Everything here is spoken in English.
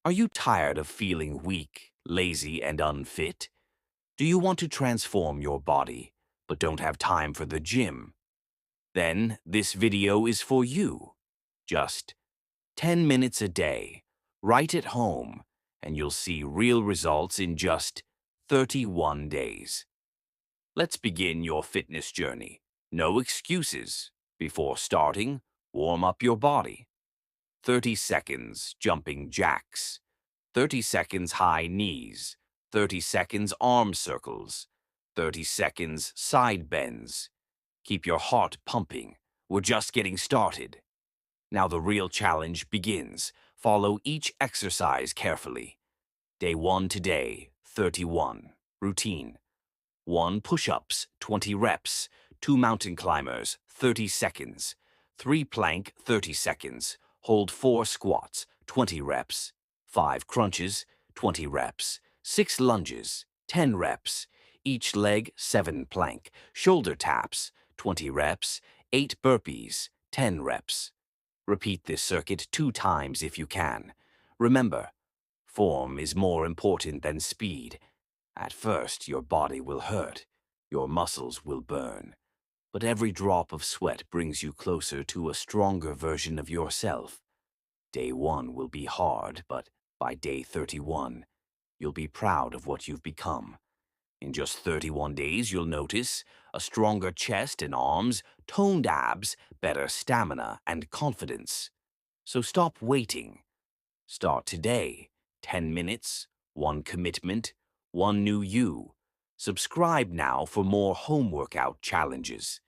Are you tired of feeling weak, lazy, and unfit? Do you want to transform your body, but don't have time for the gym? Then this video is for you. Just 10 minutes a day, right at home, and you'll see real results in just 31 days. Let's begin your fitness journey. No excuses. Before starting, warm up your body. 30 seconds jumping jacks. 30 seconds high knees. 30 seconds arm circles. 30 seconds side bends. Keep your heart pumping. We're just getting started. Now the real challenge begins. Follow each exercise carefully. Day 1 today, 31. Routine. 1 push-ups, 20 reps. 2 mountain climbers, 30 seconds. 3 plank, 30 seconds. Hold 4 squats, 20 reps. 5 crunches, 20 reps. 6 lunges, 10 reps. Each leg, 7 plank. Shoulder taps, 20 reps. 8 burpees, 10 reps. Repeat this circuit 2 times if you can. Remember, form is more important than speed. At first, your body will hurt, your muscles will burn, but every drop of sweat brings you closer to a stronger version of yourself. Day 1 will be hard, but by day 31, you'll be proud of what you've become. In just 31 days, you'll notice a stronger chest and arms, toned abs, better stamina, and confidence. So stop waiting. Start today. 10 minutes, 1 commitment, 1 new you. Subscribe now for more home workout challenges.